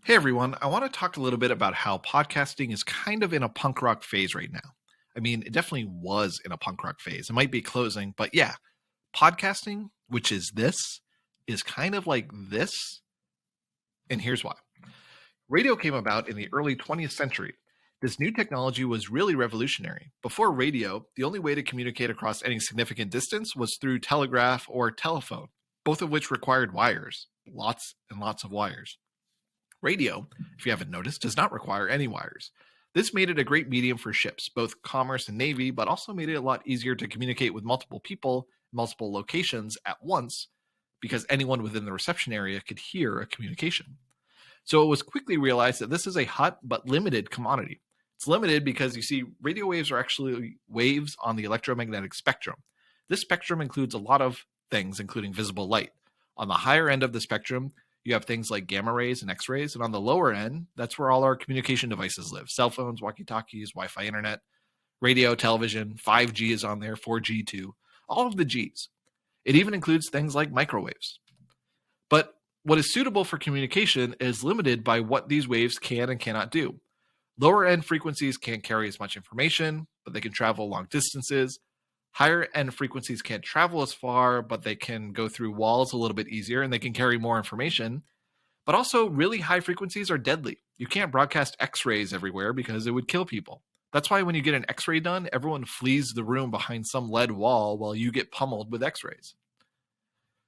Hey everyone, I want to talk a little bit about how podcasting is kind of in a punk rock phase right now. I mean, it definitely was in a punk rock phase. It might be closing, but yeah, podcasting, which is this, is kind of like this. And here's why. Radio came about in the early 20th century. This new technology was really revolutionary. Before radio, the only way to communicate across any significant distance was through telegraph or telephone, both of which required wires, lots and lots of wires. Radio, if you haven't noticed, does not require any wires. This made it a great medium for ships, both commerce and navy, but also made it a lot easier to communicate with multiple people, multiple locations at once, because anyone within the reception area could hear a communication. So it was quickly realized that this is a hot but limited commodity. It's limited because you see, radio waves are actually waves on the electromagnetic spectrum. This spectrum includes a lot of things, including visible light. On the higher end of the spectrum, you have things like gamma rays and X-rays, and on the lower end, that's where all our communication devices live. Cell phones, walkie-talkies, Wi-Fi internet, radio, television, 5G is on there, 4G too, all of the Gs. It even includes things like microwaves. But what is suitable for communication is limited by what these waves can and cannot do. Lower end frequencies can't carry as much information, but they can travel long distances. Higher end frequencies can't travel as far, but they can go through walls a little bit easier and they can carry more information. But also, really high frequencies are deadly. You can't broadcast X-rays everywhere because it would kill people. That's why when you get an X-ray done, everyone flees the room behind some lead wall while you get pummeled with X-rays.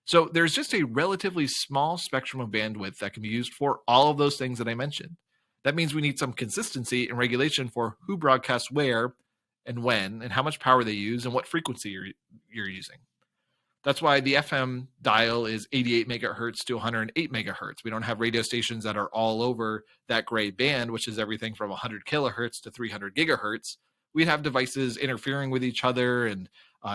So there's just a relatively small spectrum of bandwidth that can be used for all of those things that I mentioned. That means we need some consistency and regulation for who broadcasts where and when and how much power they use and what frequency you're using. That's why the FM dial is 88 megahertz to 108 megahertz. We don't have radio stations that are all over that gray band, which is everything from 100 kilohertz to 300 gigahertz. We'd have devices interfering with each other, and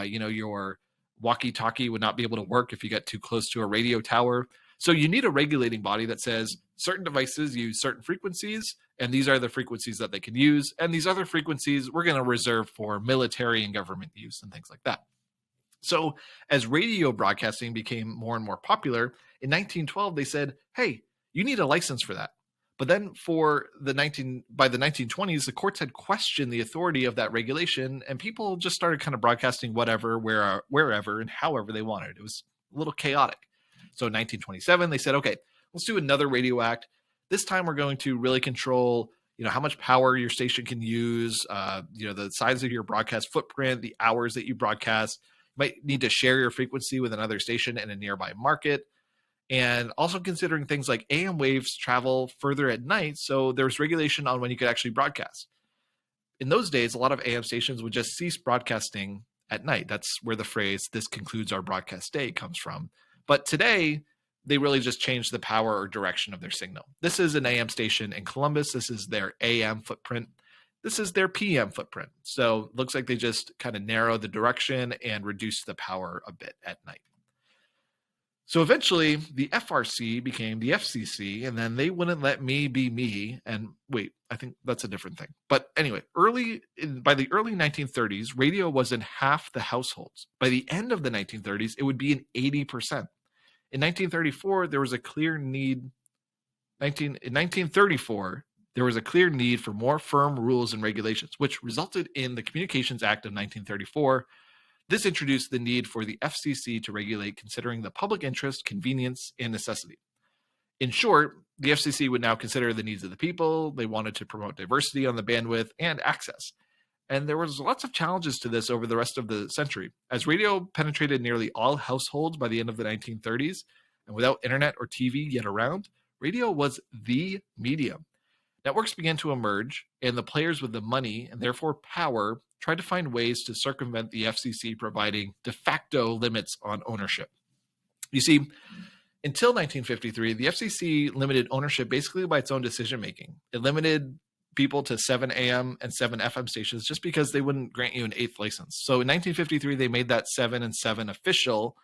your walkie-talkie would not be able to work if you get too close to a radio tower. So you need a regulating body that says certain devices use certain frequencies, and these are the frequencies that they can use, and these other frequencies we're going to reserve for military and government use and things like that. So as radio broadcasting became more and more popular, in 1912 they said, hey, you need a license for that. But then by the 1920s, the courts had questioned the authority of that regulation, and people just started kind of broadcasting whatever, wherever, and however they wanted. It was a little chaotic. So in 1927, they said, okay, let's do another radio act. This time we're going to really control, how much power your station can use, the size of your broadcast footprint, the hours that you broadcast. You might need to share your frequency with another station in a nearby market. And also considering things like AM waves travel further at night, so there's regulation on when you could actually broadcast. In those days, a lot of AM stations would just cease broadcasting at night. That's where the phrase, "this concludes our broadcast day," comes from. But today, they really just changed the power or direction of their signal. This is an AM station in Columbus. This is their AM footprint. This is their PM footprint. So it looks like they just kind of narrowed the direction and reduced the power a bit at night. So eventually, the FRC became the FCC, and then they wouldn't let me be me. And wait, I think that's a different thing. But anyway, by the early 1930s, radio was in half the households. By the end of the 1930s, it would be in 80%. In 1934, there was a clear need. In 1934, there was a clear need for more firm rules and regulations, which resulted in the Communications Act of 1934. This introduced the need for the FCC to regulate considering the public interest, convenience, and necessity. In short, the FCC would now consider the needs of the people. They wanted to promote diversity on the bandwidth and access. And there was lots of challenges to this over the rest of the century. As radio penetrated nearly all households by the end of the 1930s, and without internet or TV yet around, radio was the medium. Networks began to emerge, and the players with the money and therefore power tried to find ways to circumvent the FCC providing de facto limits on ownership. You see, until 1953, the FCC limited ownership basically by its own decision-making. It limited people to 7 AM and 7 FM stations just because they wouldn't grant you an 8th license. So in 1953, they made that 7 and 7 official,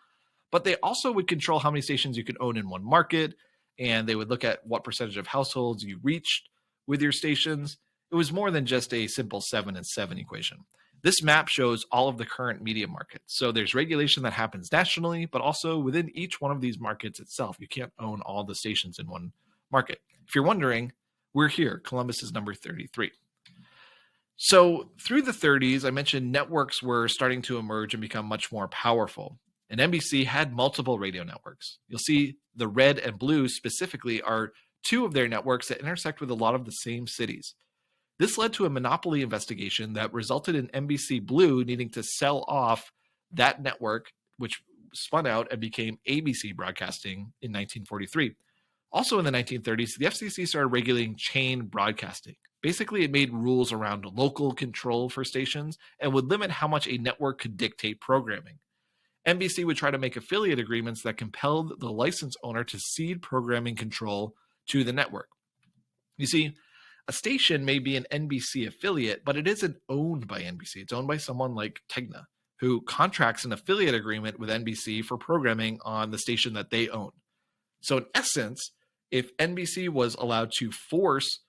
but they also would control how many stations you could own in one market, and they would look at what percentage of households you reached with your stations. It was more than just a simple 7 and 7 equation. This map shows all of the current media markets. So there's regulation that happens nationally, but also within each one of these markets itself. You can't own all the stations in one market. If you're wondering, we're here. Columbus is number 33. So through the 30s, I mentioned networks were starting to emerge and become much more powerful. And NBC had multiple radio networks. You'll see the red and blue specifically are two of their networks that intersect with a lot of the same cities. This led to a monopoly investigation that resulted in NBC Blue needing to sell off that network, which spun out and became ABC Broadcasting in 1943. Also in the 1930s, the FCC started regulating chain broadcasting. Basically, it made rules around local control for stations and would limit how much a network could dictate programming. NBC would try to make affiliate agreements that compelled the license owner to cede programming control to the network. You see, a station may be an NBC affiliate, but it isn't owned by NBC. It's owned by someone like Tegna, who contracts an affiliate agreement with NBC for programming on the station that they own. So in essence, if NBC was allowed to force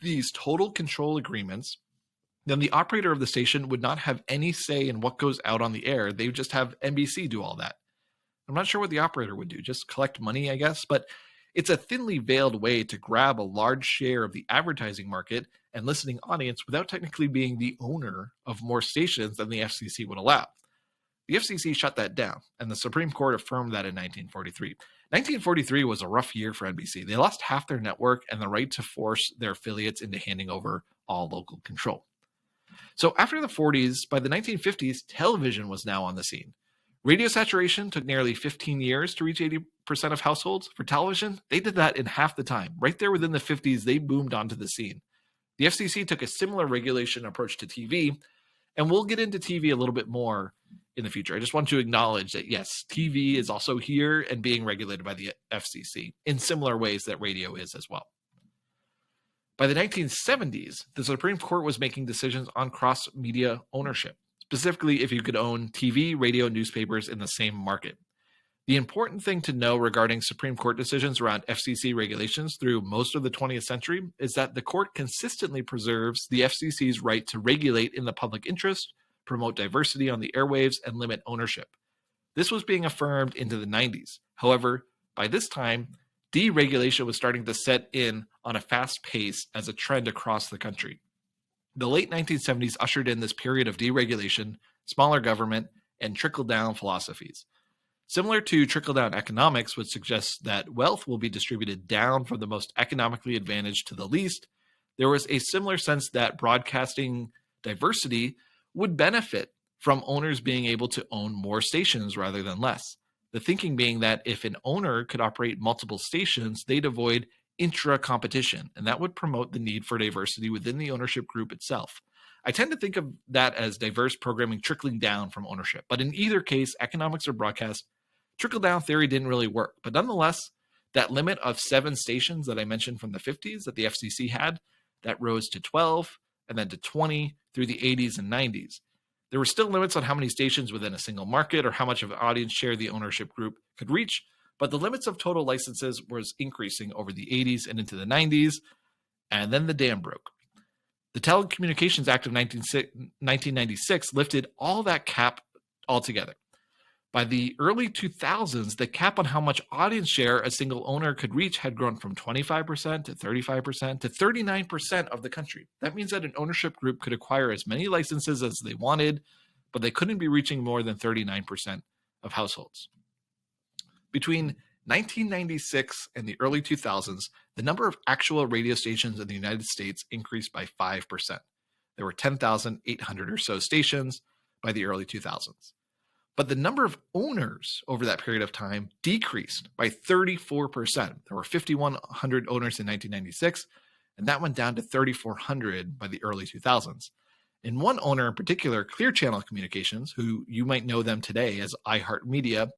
these total control agreements, then the operator of the station would not have any say in what goes out on the air. They would just have NBC do all that. I'm not sure what the operator would do, just collect money, I guess, but it's a thinly veiled way to grab a large share of the advertising market and listening audience without technically being the owner of more stations than the FCC would allow. The FCC shut that down, and the Supreme Court affirmed that in 1943. 1943 was a rough year for NBC. They lost half their network and the right to force their affiliates into handing over all local control. So after the 40s, by the 1950s, television was now on the scene. Radio saturation took nearly 15 years to reach 80% of households. For television, they did that in half the time. Right there within the 50s, they boomed onto the scene. The FCC took a similar regulation approach to TV, and we'll get into TV a little bit more in the future. I just want to acknowledge that, yes, TV is also here and being regulated by the FCC in similar ways that radio is as well. By the 1970s, the Supreme Court was making decisions on cross-media ownership, specifically if you could own TV, radio, newspapers in the same market. The important thing to know regarding Supreme Court decisions around FCC regulations through most of the 20th century is that the court consistently preserves the FCC's right to regulate in the public interest, promote diversity on the airwaves, and limit ownership. This was being affirmed into the 90s. However, by this time, deregulation was starting to set in on a fast pace as a trend across the country. The late 1970s ushered in this period of deregulation, smaller government, and trickle-down philosophies. Similar to trickle-down economics, which suggests that wealth will be distributed down from the most economically advantaged to the least, there was a similar sense that broadcasting diversity would benefit from owners being able to own more stations rather than less. The thinking being that if an owner could operate multiple stations, they'd avoid intra-competition, and that would promote the need for diversity within the ownership group itself. I tend to think of that as diverse programming trickling down from ownership, but in either case, economics or broadcast, trickle-down theory didn't really work. But nonetheless, that limit of 7 stations that I mentioned from the 50s that the FCC had, that rose to 12 and then to 20 through the 80s and 90s. There were still limits on how many stations within a single market or how much of an audience share the ownership group could reach, but the limits of total licenses was increasing over the 80s and into the 90s, and then the dam broke. The Telecommunications Act of 1996 lifted all that cap altogether. By the early 2000s, the cap on how much audience share a single owner could reach had grown from 25% to 35% to 39% of the country. That means that an ownership group could acquire as many licenses as they wanted, but they couldn't be reaching more than 39% of households. Between 1996 and the early 2000s, the number of actual radio stations in the United States increased by 5%. There were 10,800 or so stations by the early 2000s. But the number of owners over that period of time decreased by 34%. There were 5,100 owners in 1996, and that went down to 3,400 by the early 2000s. And one owner in particular, Clear Channel Communications, who you might know them today as iHeartMedia,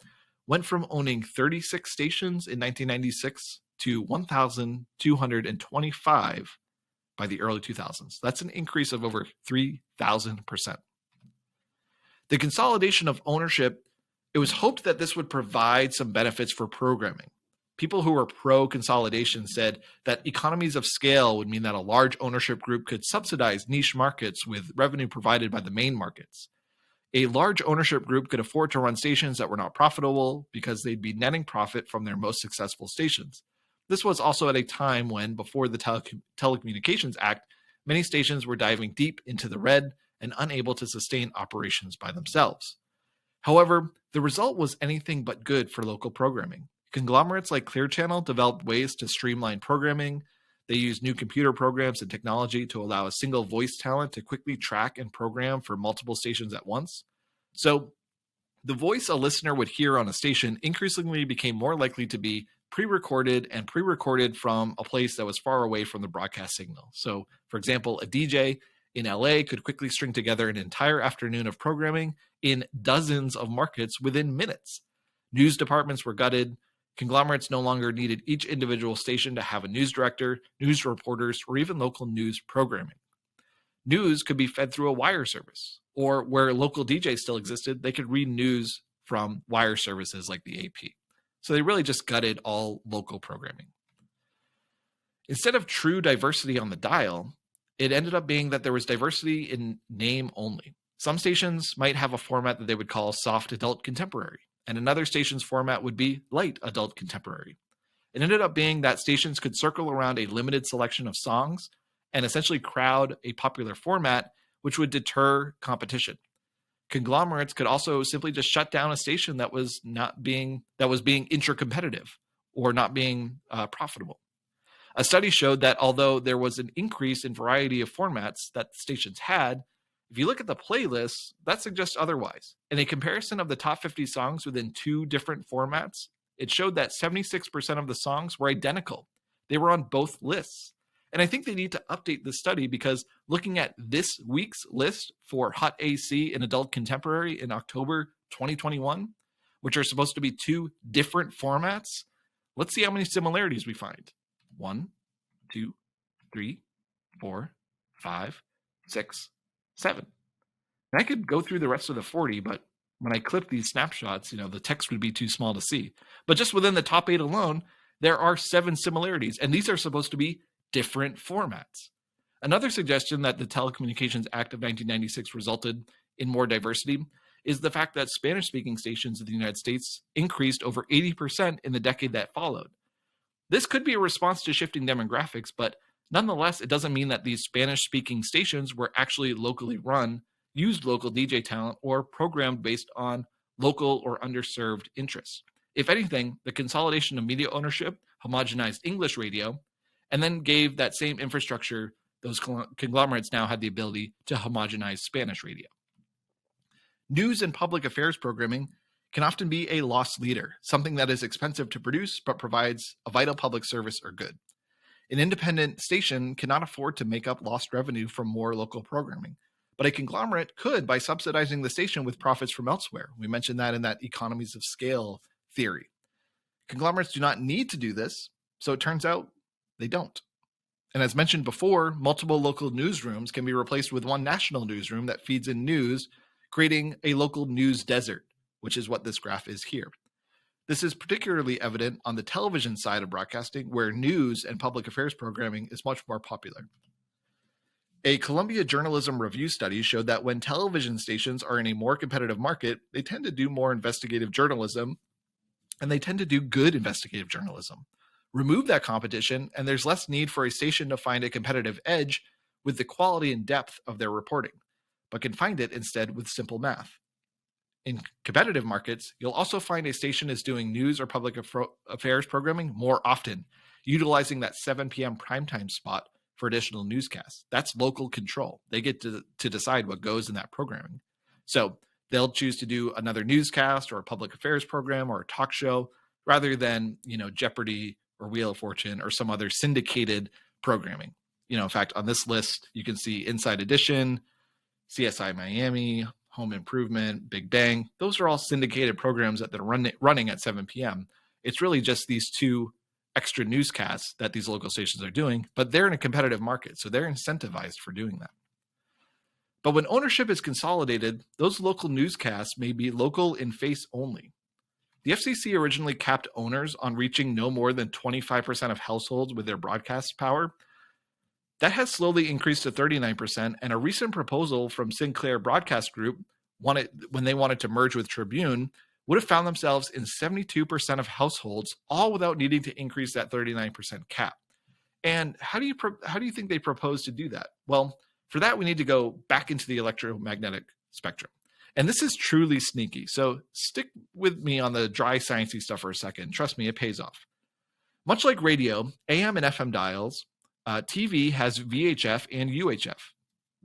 went from owning 36 stations in 1996 to 1,225 by the early 2000s. That's an increase of over 3,000%. The consolidation of ownership, it was hoped that this would provide some benefits for programming. People who were pro-consolidation said that economies of scale would mean that a large ownership group could subsidize niche markets with revenue provided by the main markets. A large ownership group could afford to run stations that were not profitable because they'd be netting profit from their most successful stations. This was also at a time when, before the Telecommunications Act, many stations were diving deep into the red and unable to sustain operations by themselves. However, the result was anything but good for local programming. Conglomerates like Clear Channel developed ways to streamline programming. They used new computer programs and technology to allow a single voice talent to quickly track and program for multiple stations at once. So, the voice a listener would hear on a station increasingly became more likely to be pre-recorded from a place that was far away from the broadcast signal. So, for example, a DJ in LA could quickly string together an entire afternoon of programming in dozens of markets within minutes. News departments were gutted. Conglomerates no longer needed each individual station to have a news director, news reporters, or even local news programming. News could be fed through a wire service, or where local DJs still existed, they could read news from wire services like the AP. So they really just gutted all local programming. Instead of true diversity on the dial, it ended up being that there was diversity in name only. Some stations might have a format that they would call soft adult contemporary, and another station's format would be light adult contemporary. It ended up being that stations could circle around a limited selection of songs and essentially crowd a popular format, which would deter competition. Conglomerates could also simply just shut down a station that was being intra-competitive or not being profitable. A study showed that although there was an increase in variety of formats that stations had, if you look at the playlists, that suggests otherwise. In a comparison of the top 50 songs within two different formats, it showed that 76% of the songs were identical. They were on both lists. And I think they need to update this study because looking at this week's list for Hot AC and Adult Contemporary in October 2021, which are supposed to be two different formats, let's see how many similarities we find. 1, 2, 3, 4, 5, 6, 7. And I could go through the rest of the 40, but when I clip these snapshots, the text would be too small to see. But just within the top 8 alone, there are 7 similarities, and these are supposed to be different formats. Another suggestion that the Telecommunications Act of 1996 resulted in more diversity is the fact that Spanish-speaking stations in the United States increased over 80% in the decade that followed. This could be a response to shifting demographics, but nonetheless, it doesn't mean that these Spanish-speaking stations were actually locally run, used local DJ talent, or programmed based on local or underserved interests. If anything, the consolidation of media ownership homogenized English radio, and then gave that same infrastructure, those conglomerates now had the ability to homogenize Spanish radio. News and public affairs programming can often be a loss leader, something that is expensive to produce but provides a vital public service or good. An independent station cannot afford to make up lost revenue from more local programming, but a conglomerate could by subsidizing the station with profits from elsewhere. We mentioned that in that economies of scale theory. Conglomerates do not need to do this, so it turns out they don't. And as mentioned before, multiple local newsrooms can be replaced with one national newsroom that feeds in news, creating a local news desert, which is what this graph is here. This is particularly evident on the television side of broadcasting, where news and public affairs programming is much more popular. A Columbia Journalism Review study showed that when television stations are in a more competitive market, they tend to do more investigative journalism, and they tend to do good investigative journalism. Remove that competition, and there's less need for a station to find a competitive edge with the quality and depth of their reporting, but can find it instead with simple math. In competitive markets, you'll also find a station is doing news or public affairs programming more often, utilizing that 7 p.m. primetime spot for additional newscasts. That's local control. They get to decide what goes in that programming. So they'll choose to do another newscast or a public affairs program or a talk show rather than, Jeopardy or Wheel of Fortune or some other syndicated programming. In fact, on this list, you can see Inside Edition, CSI Miami, Home Improvement, Big Bang. Those are all syndicated programs that they're running at 7 p.m. It's really just these two extra newscasts that these local stations are doing, but they're in a competitive market, so they're incentivized for doing that. But when ownership is consolidated, those local newscasts may be local in face only. The FCC originally capped owners on reaching no more than 25% of households with their broadcast power. That has slowly increased to 39%, and a recent proposal from Sinclair Broadcast Group, when they wanted to merge with Tribune, would have found themselves in 72% of households, all without needing to increase that 39% cap. And how do you think they propose to do that? Well, for that, we need to go back into the electromagnetic spectrum. And this is truly sneaky. So stick with me on the dry sciencey stuff for a second. Trust me, it pays off. Much like radio, AM and FM dials, TV has VHF and UHF.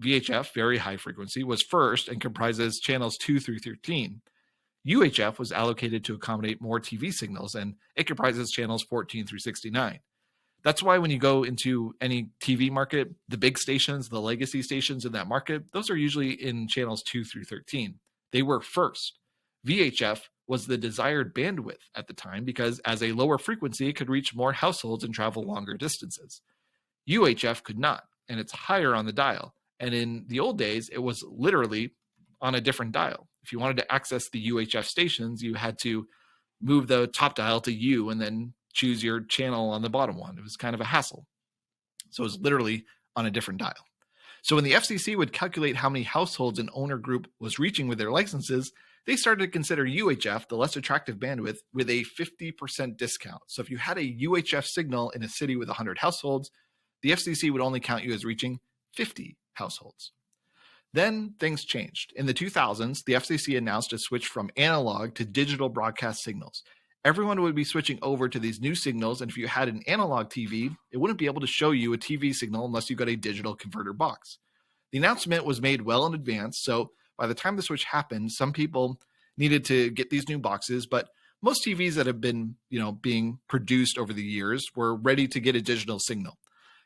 VHF, very high frequency, was first and comprises channels 2 through 13. UHF was allocated to accommodate more TV signals, and it comprises channels 14 through 69. That's why when you go into any TV market, the big stations, the legacy stations in that market, those are usually in channels 2 through 13. They were first. VHF was the desired bandwidth at the time because as a lower frequency, it could reach more households and travel longer distances. UHF could not, and it's higher on the dial. And in the old days, it was literally on a different dial. If you wanted to access the UHF stations, you had to move the top dial to U and then choose your channel on the bottom one. It was kind of a hassle. So it was literally on a different dial. So when the FCC would calculate how many households an owner group was reaching with their licenses, they started to consider UHF, the less attractive bandwidth, with a 50% discount. So if you had a UHF signal in a city with 100 households, the FCC would only count you as reaching 50 households. Then things changed. In the 2000s, the FCC announced a switch from analog to digital broadcast signals. Everyone would be switching over to these new signals, and if you had an analog TV, it wouldn't be able to show you a TV signal unless you got a digital converter box. The announcement was made well in advance, so by the time the switch happened, some people needed to get these new boxes, but most TVs that have been, being produced over the years were ready to get a digital signal.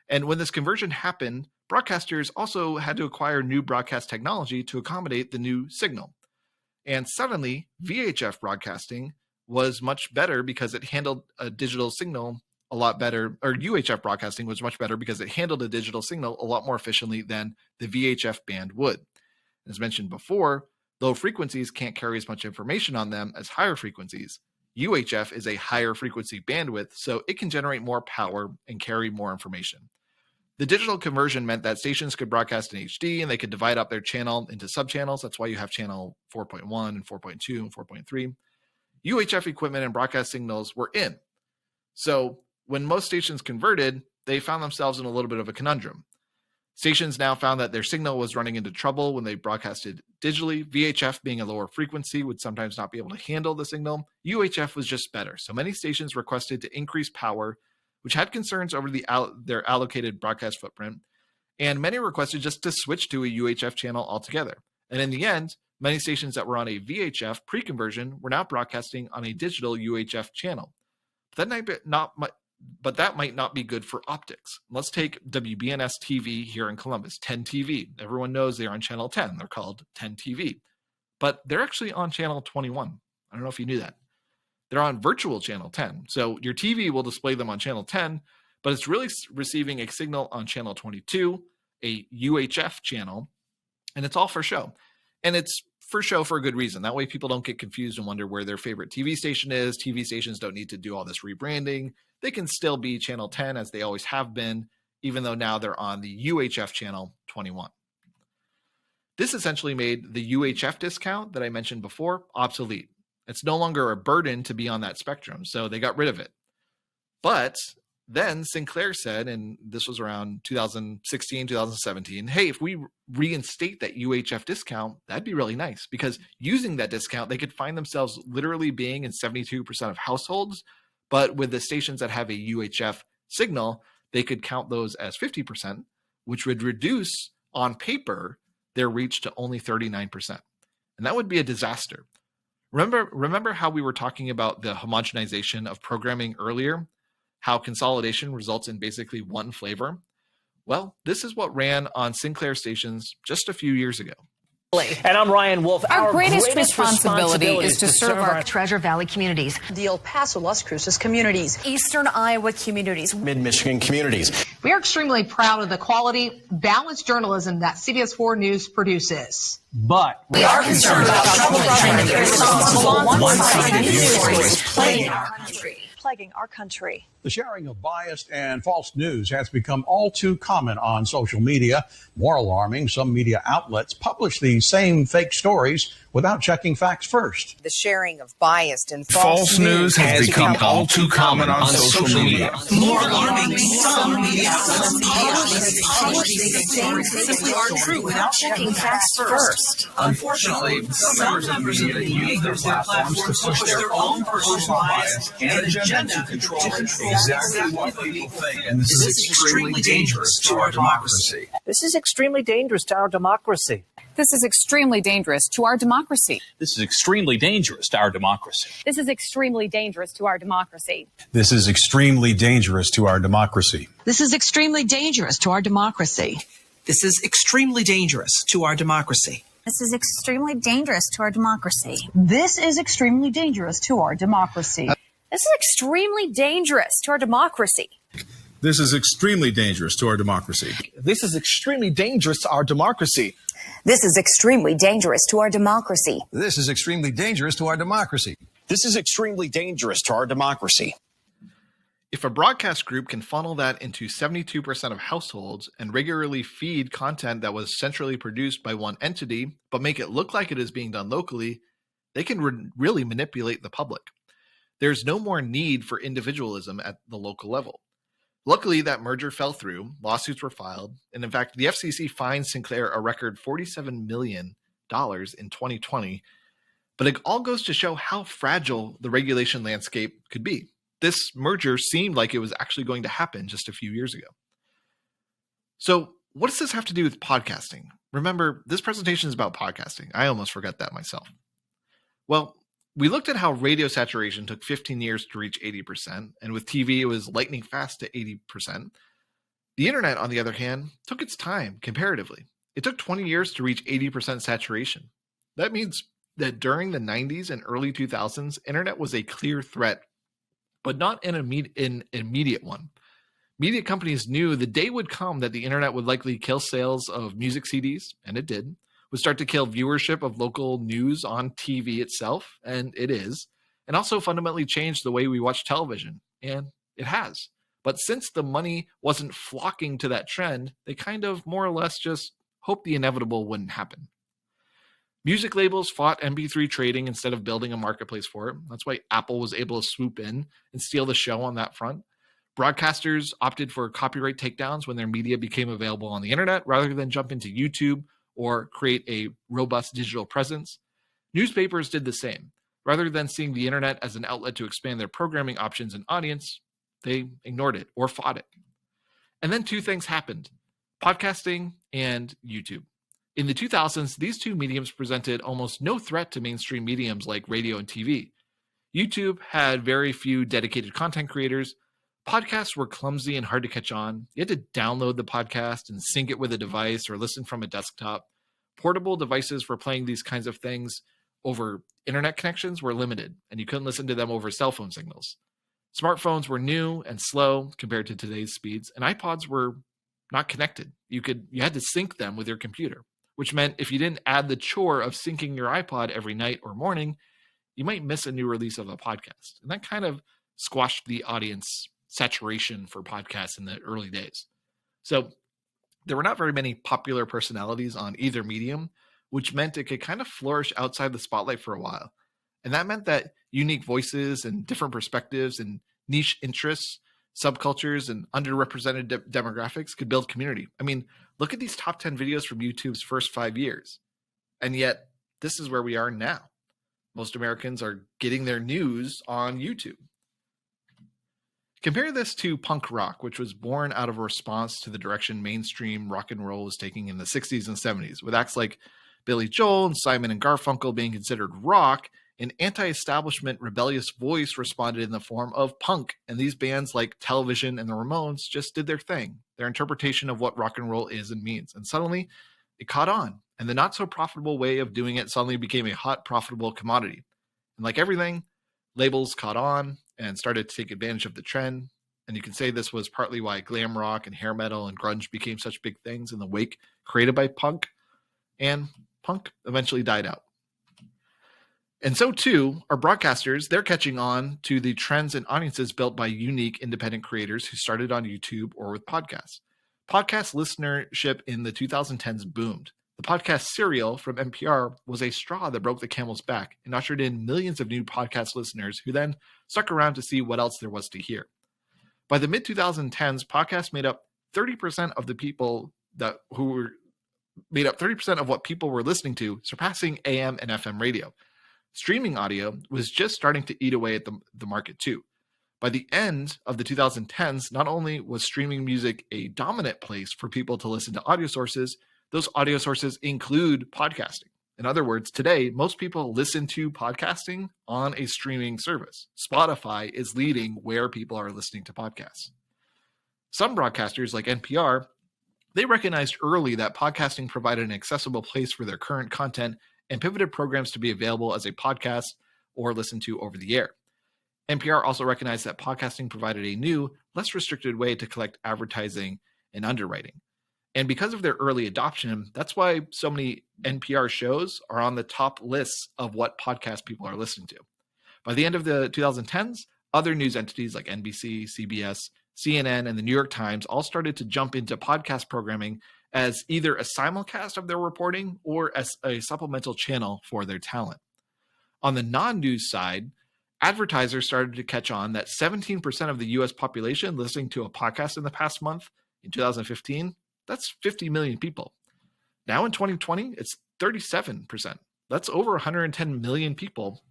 And when this conversion happened, broadcasters also had to acquire new broadcast technology to accommodate the new signal. And suddenly, VHF broadcasting was much better because it handled a digital signal a lot better, or UHF broadcasting was much better because it handled a digital signal a lot more efficiently than the VHF band would. As mentioned before, low frequencies can't carry as much information on them as higher frequencies. UHF is a higher frequency bandwidth, so it can generate more power and carry more information. The digital conversion meant that stations could broadcast in HD and they could divide up their channel into subchannels. That's why you have channel 4.1 and 4.2 and 4.3. UHF equipment and broadcast signals were in. So when most stations converted, they found themselves in a little bit of a conundrum. Stations now found that their signal was running into trouble when they broadcasted digitally. VHF, being a lower frequency, would sometimes not be able to handle the signal. UHF was just better. So many stations requested to increase power, which had concerns over their allocated broadcast footprint. And many requested just to switch to a UHF channel altogether. And in the end, many stations that were on a VHF pre-conversion were now broadcasting on a digital UHF channel. But that might not be good for optics. Let's take WBNS TV here in Columbus, 10 TV. Everyone knows they're on channel 10. They're called 10 TV. But they're actually on channel 21. I don't know if you knew that. They're on virtual channel 10. So your TV will display them on channel 10, but it's really receiving a signal on channel 22, a UHF channel, and it's all for show. And it's for show for a good reason. That way people don't get confused and wonder where their favorite TV station is. TV stations don't need to do all this rebranding. They can still be channel 10 as they always have been, even though now they're on the UHF channel 21. This essentially made the UHF discount that I mentioned before obsolete. It's no longer a burden to be on that spectrum, so they got rid of it. But then Sinclair said, and this was around 2016, 2017, hey, if we reinstate that UHF discount, that'd be really nice, because using that discount, they could find themselves literally being in 72% of households, but with the stations that have a UHF signal, they could count those as 50%, which would reduce, on paper, their reach to only 39%. And that would be a disaster. Remember how we were talking about the homogenization of programming earlier? How consolidation results in basically one flavor? Well, this is what ran on Sinclair stations just a few years ago. And I'm Ryan Wolf. Our greatest responsibility is to serve our Treasure Valley communities, the El Paso, Las Cruces communities, Eastern Iowa communities, Mid-Michigan communities. We are extremely proud of the quality, balanced journalism that CBS 4 News produces. But we are concerned about troubling trends and irresponsible one-sided news stories plaguing our country. plaguing our country. The sharing of biased and false news has become all too common on social media. More alarming, some media outlets publish these same fake stories without checking facts first. The sharing of biased and false news has become all too common on social media. More alarming, some media outlets publish these things simply aren't true without checking facts first. Unfortunately, some members of the media use their platforms to push their own personal bias and agenda to control exactly what people think. And this is extremely dangerous to our democracy. This is extremely dangerous to our democracy. This is extremely dangerous to our democracy. This is extremely dangerous to our democracy. This is extremely dangerous to our democracy. This is extremely dangerous to our democracy. This is extremely dangerous to our democracy. This is extremely dangerous to our democracy. This is extremely dangerous to our democracy. This is extremely dangerous to our democracy. This is extremely dangerous to our democracy. This is extremely dangerous to our democracy. This is extremely dangerous to our democracy. This is extremely dangerous to our democracy. This is extremely dangerous to our democracy. This is extremely dangerous to our democracy. If a broadcast group can funnel that into 72% of households and regularly feed content that was centrally produced by one entity, but make it look like it is being done locally, they can really manipulate the public. There's no more need for individualism at the local level. Luckily, that merger fell through, lawsuits were filed, and in fact, the FCC fined Sinclair a record $47 million in 2020. But it all goes to show how fragile the regulation landscape could be. This merger seemed like it was actually going to happen just a few years ago. So what does this have to do with podcasting? Remember, this presentation is about podcasting. I almost forgot that myself. Well, we looked at how radio saturation took 15 years to reach 80%, and with TV, it was lightning fast to 80%. The internet, on the other hand, took its time comparatively. It took 20 years to reach 80% saturation. That means that during the 90s and early 2000s, internet was a clear threat, but not an immediate one. Media companies knew the day would come that the internet would likely kill sales of music CDs, and it did, would start to kill viewership of local news on TV itself, and it is, and also fundamentally change the way we watch television, and it has. But since the money wasn't flocking to that trend, they kind of more or less just hoped the inevitable wouldn't happen. Music labels fought MP3 trading instead of building a marketplace for it. That's why Apple was able to swoop in and steal the show on that front. Broadcasters opted for copyright takedowns when their media became available on the internet rather than jump into YouTube or create a robust digital presence. Newspapers did the same. Rather than seeing the internet as an outlet to expand their programming options and audience, they ignored it or fought it. And then two things happened: podcasting and YouTube. In the 2000s, these two mediums presented almost no threat to mainstream mediums like radio and TV. YouTube had very few dedicated content creators. Podcasts were clumsy and hard to catch on. You had to download the podcast and sync it with a device or listen from a desktop. Portable devices for playing these kinds of things over internet connections were limited, and you couldn't listen to them over cell phone signals. Smartphones were new and slow compared to today's speeds, and iPods were not connected. You had to sync them with your computer, which meant if you didn't add the chore of syncing your iPod every night or morning, you might miss a new release of a podcast. And that kind of squashed the audience saturation for podcasts in the early days. So there were not very many popular personalities on either medium, which meant it could kind of flourish outside the spotlight for a while. And that meant that unique voices and different perspectives and niche interests, subcultures, and underrepresented demographics could build community. I mean, look at these top 10 videos from YouTube's first 5 years. And yet, this is where we are now. Most Americans are getting their news on YouTube. Compare this to punk rock, which was born out of a response to the direction mainstream rock and roll was taking in the 60s and 70s, with acts like Billy Joel and Simon and Garfunkel being considered rock. An anti-establishment rebellious voice responded in the form of punk, and these bands like Television and the Ramones just did their thing, their interpretation of what rock and roll is and means, and suddenly it caught on, and the not-so-profitable way of doing it suddenly became a hot, profitable commodity. And like everything, labels caught on and started to take advantage of the trend, and you can say this was partly why glam rock and hair metal and grunge became such big things in the wake created by punk, and punk eventually died out. And so too are broadcasters. They're catching on to the trends and audiences built by unique independent creators who started on YouTube or with podcasts. Podcast listenership in the 2010s boomed. The podcast Serial from NPR was a straw that broke the camel's back and ushered in millions of new podcast listeners who then stuck around to see what else there was to hear. By the mid-2010s, podcasts made up 30% of the people made up 30% of what people were listening to, surpassing AM and FM radio. Streaming audio was just starting to eat away at the market too. By the end of the 2010s, not only was streaming music a dominant place for people to listen to audio sources, those audio sources include podcasting. In other words, today, most people listen to podcasting on a streaming service. Spotify is leading where people are listening to podcasts. Some broadcasters like NPR, they recognized early that podcasting provided an accessible place for their current content and pivoted programs to be available as a podcast or listened to over the air. NPR also recognized that podcasting provided a new, less restricted way to collect advertising and underwriting. And because of their early adoption, that's why so many NPR shows are on the top lists of what podcast people are listening to. By the end of the 2010s, other news entities like NBC, CBS, CNN, and the New York Times all started to jump into podcast programming as either a simulcast of their reporting or as a supplemental channel for their talent. On the non-news side, advertisers started to catch on that 17% of the US population listening to a podcast in the past month. In 2015, that's 50 million people. Now in 2020, it's 37%. That's over 110 million people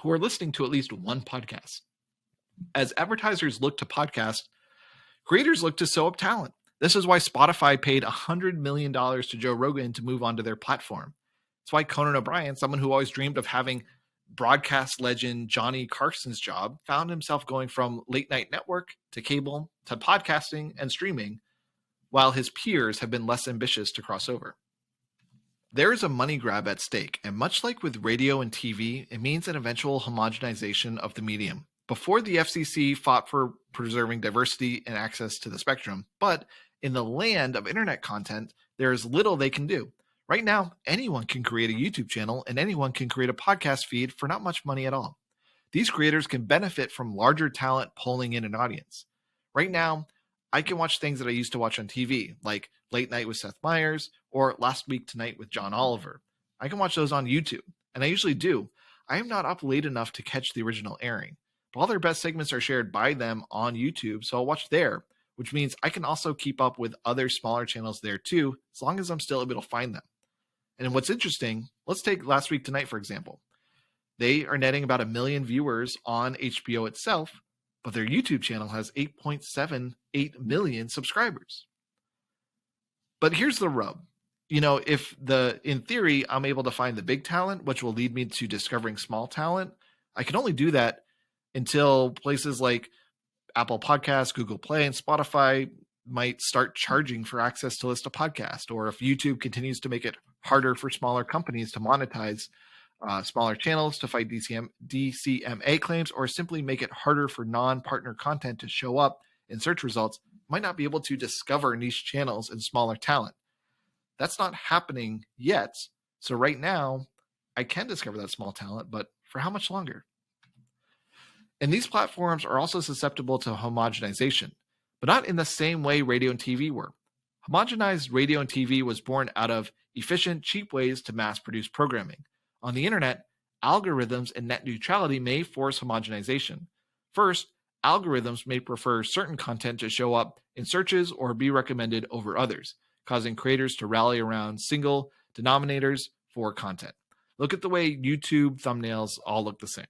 who are listening to at least one podcast. As advertisers look to podcasts, creators look to sew up talent. This is why Spotify paid $100 million to Joe Rogan to move onto their platform. It's why Conan O'Brien, someone who always dreamed of having broadcast legend Johnny Carson's job, found himself going from late night network to cable to podcasting and streaming, while his peers have been less ambitious to cross over. There is a money grab at stake, and much like with radio and TV, it means an eventual homogenization of the medium. Before, the FCC fought for preserving diversity and access to the spectrum, but in the land of internet content, there is little they can do. Right now, anyone can create a YouTube channel and anyone can create a podcast feed for not much money at all. These creators can benefit from larger talent pulling in an audience. Right now, I can watch things that I used to watch on TV, like Late Night with Seth Meyers or Last Week Tonight with John Oliver. I can watch those on YouTube, and I usually do. I am not up late enough to catch the original airing, but all their best segments are shared by them on YouTube, so I'll watch there, which means I can also keep up with other smaller channels there too, as long as I'm still able to find them. And what's interesting, let's take Last Week Tonight, for example. They are netting about 1 million viewers on HBO itself, but their YouTube channel has 8.78 million subscribers. But here's the rub. In theory, I'm able to find the big talent, which will lead me to discovering small talent. I can only do that until places like Apple Podcasts, Google Play, and Spotify might start charging for access to list a podcast, or if YouTube continues to make it harder for smaller companies to monetize smaller channels to fight DCMA claims, or simply make it harder for non-partner content to show up in search results, might not be able to discover niche channels and smaller talent. That's not happening yet. So right now, I can discover that small talent, but for how much longer? And these platforms are also susceptible to homogenization, but not in the same way radio and TV were. Homogenized radio and TV was born out of efficient, cheap ways to mass-produce programming. On the internet, algorithms and net neutrality may force homogenization. First, algorithms may prefer certain content to show up in searches or be recommended over others, causing creators to rally around single denominators for content. Look at the way YouTube thumbnails all look the same.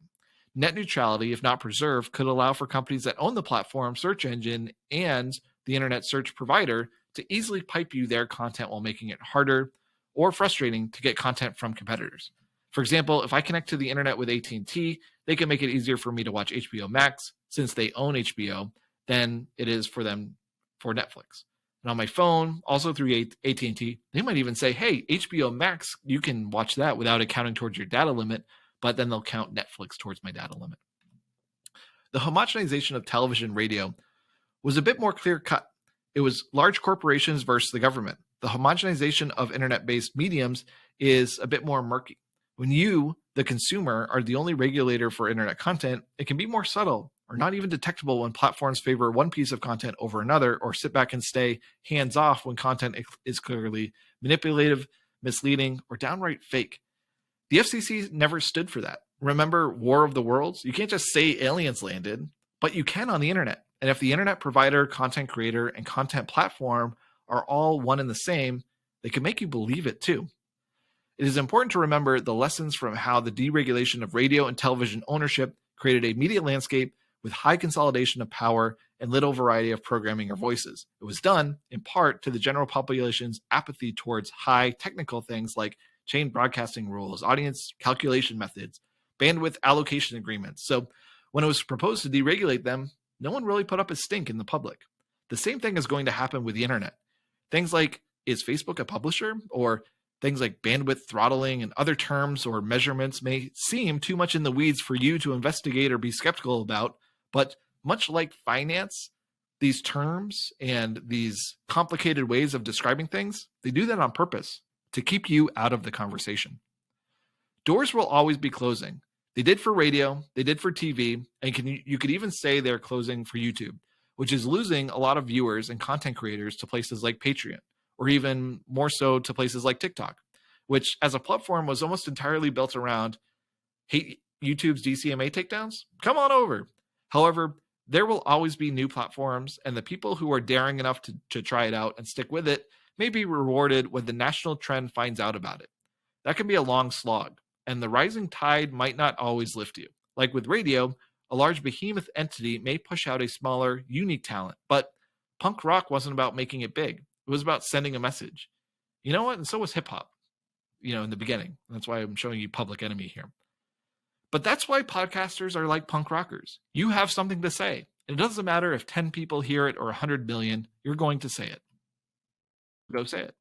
Net neutrality, if not preserved, could allow for companies that own the platform, search engine, and the internet search provider to easily pipe you their content while making it harder or frustrating to get content from competitors. For example, if I connect to the internet with AT&T, they can make it easier for me to watch HBO Max, since they own HBO, than it is for them for Netflix. And on my phone, also through AT&T, they might even say, hey, HBO Max, you can watch that without accounting towards your data limit, but then they'll count Netflix towards my data limit. The homogenization of television radio was a bit more clear-cut. It was large corporations versus the government. The homogenization of internet-based mediums is a bit more murky. When you, the consumer are the only regulator for internet content, it can be more subtle or not even detectable when platforms favor one piece of content over another or sit back and stay hands off when content is clearly manipulative, misleading, or downright fake. The FCC never stood for that. Remember War of the Worlds? You can't just say aliens landed, but you can on the internet. And if the internet provider, content creator, and content platform are all one and the same, they can make you believe it too. It is important to remember the lessons from how the deregulation of radio and television ownership created a media landscape with high consolidation of power and little variety of programming or voices. It was done, in part, to the general population's apathy towards high technical things like chain broadcasting rules, audience calculation methods, bandwidth allocation agreements. So when it was proposed to deregulate them, no one really put up a stink in the public. The same thing is going to happen with the internet. Things like, is Facebook a publisher? Or things like bandwidth throttling and other terms or measurements may seem too much in the weeds for you to investigate or be skeptical about, but much like finance, these terms and these complicated ways of describing things, they do that on purpose to keep you out of the conversation. Doors will always be closing. They did for radio, they did for TV, and you could even say they're closing for YouTube, which is losing a lot of viewers and content creators to places like Patreon, or even more so to places like TikTok, which as a platform was almost entirely built around, hate YouTube's DCMA takedowns? Come on over. However, there will always be new platforms, and the people who are daring enough to try it out and stick with it may be rewarded when the national trend finds out about it. That can be a long slog, and the rising tide might not always lift you. Like with radio, a large behemoth entity may push out a smaller, unique talent, but punk rock wasn't about making it big. It was about sending a message. You know what? And so was hip hop, in the beginning. That's why I'm showing you Public Enemy here. But that's why podcasters are like punk rockers. You have something to say. It doesn't matter if 10 people hear it or 100 million, you're going to say it. Go say it.